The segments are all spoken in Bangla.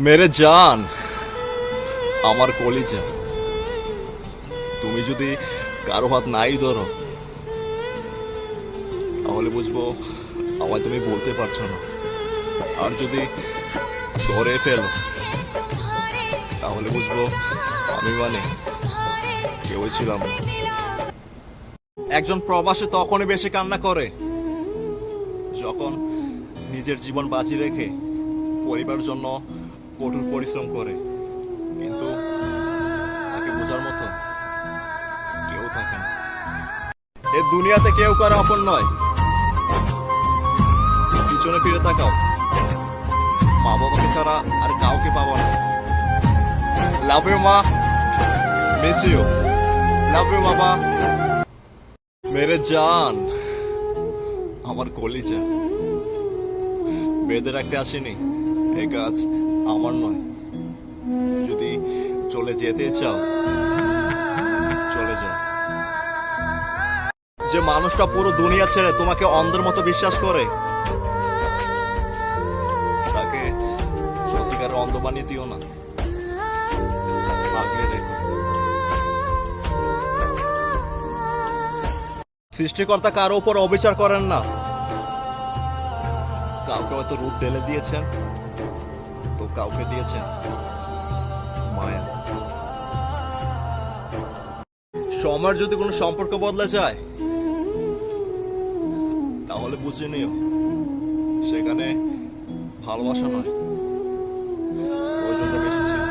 মেরে জান, আমার কলিজা, তুমি যদি কারো হাত নাই ধরো তাহলে বুঝবো আমায় তুমি বলতে পারছো না। আর যদি ধরে ফেলো তাহলে বুঝবো আমি কেউই ছিলাম না। একজন প্রবাসী তখনই বেশি কান্না করে যখন নিজের জীবন বাজি রেখে পরিবারের জন্য কঠোর পরিশ্রম করে, কিন্তু তাকে বোঝার মতো কেউ থাকে না। এ দুনিয়াতে কেউ কারো আপন নয়। পিছনে ফিরে তাকাও, মা বাবাকে ছাড়া আর কাউকে পাবো না। লাভ ইউ মা, মিস ইউ, লাভ ইউ বাবা। মেরে জান, আমার কলিজা, বেঁধে রাখতে আসেনি, এই কাজ আমার নয়। যদি চলে যেতে চাও চলে যাও। যে মানুষটা পুরো দুনিয়া ছেড়ে তোমাকে অন্ধের মতো বিশ্বাস করে তাকে সত্যিকারের অন্ধ বানিয়ে দিও না, আগলে রেখো। সৃষ্টিকর্তা কারো উপর অবিচার করেন না। কাউকে হয়তো রূপ ঢেলে দিয়েছেন, তো কাউকে দিয়েছেন মায়া। সময়ের যদি কোনো সম্পর্ক বদলে যায় তাহলে বুঝে নিও সেখানে ভালোবাসা নয়, প্রয়োজনটা বেশি ছিল।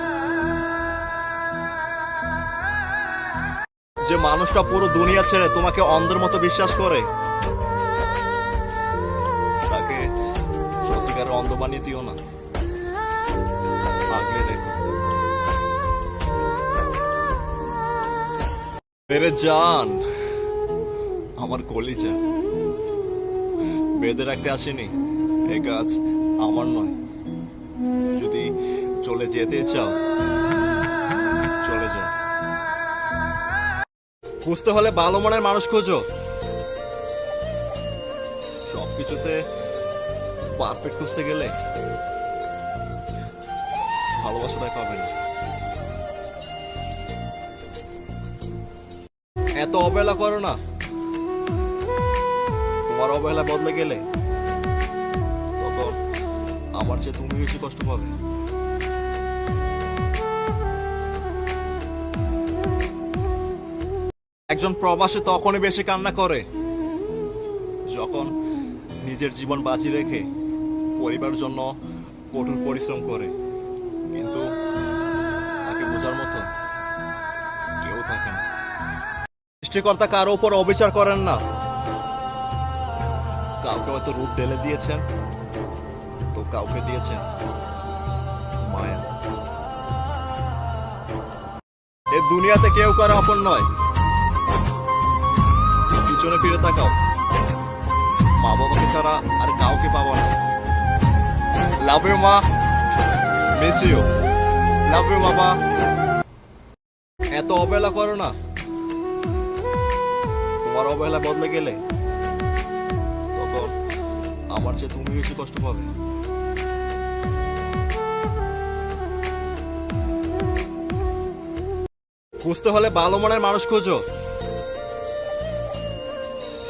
যে মানুষটা পুরো দুনিয়া ছেড়ে তোমাকে অন্ধের মতো বিশ্বাস করে তাকে সত্যিকারের অন্ধ বানিয়ে দিও না, আগলে রেখো। মেরে জান, আমার কলিজা, বেঁধে রাখতে আসেনি, এই কাজ আমার নয়। যদি চলে যেতে চাও চলে যাও। খুঁজতে হলে ভালো মনের মানুষ খোঁজো। সবকিছুতে পারফেক্ট খুঁজতে গেলে ভালোবাসাটাই পাবে না। এত অবহেলা করো না, তোমার অবহেলা বদলে গেলে তখন আমার চেয়ে তুমি বেশি কষ্ট পাবে। একজন প্রবাসী তখনই বেশি কান্না করে যখন নিজের জীবন বাজি রেখে পরিবারের জন্য কঠোর পরিশ্রম করে, কিন্তু তাকে বোঝার মতো কেউ থাকে না। সৃষ্টিকর্তা কারো উপর অবিচার করেন না। কাউকে হয়তো রূপ ঢেলে দিয়েছেন, তো কাউকে দিয়েছেন মায়া। এ দুনিয়াতে কেউ কারো আপন নয়। পিছনে ফিরে তাকাও, মা বাবাকে ছাড়া আর কাউকে পাবো না। লাভ ইউ মা, মিস ইউ, লাভ ইউ বাবা। এত অবহেলা করো না, তোমার অবহেলা বদলে গেলে তখন আমার চেয়ে তুমি বেশি কষ্ট পাবে। খুঁজতে হলে ভালো মনের মানুষ খোঁজো।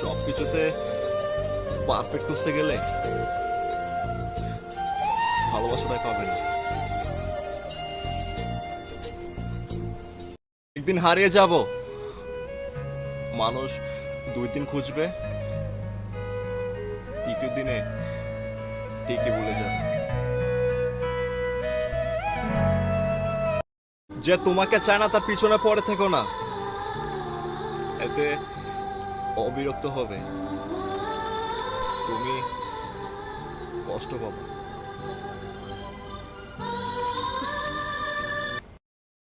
সবকিছুতে পারফেক্ট খুঁজতে গেলে ভালোবাসাটাই পাবে না। একদিন হারিয়ে যাব, মানুষ 2 দিন খুঁজবে, তৃতীয় দিনে ঠিকই ভুলে যাবে। যে তোমাকে চায় না তার পিছনে পড়ে থেকো না, এতে অবিরক্ত হবে, তুমি কষ্ট পাবে।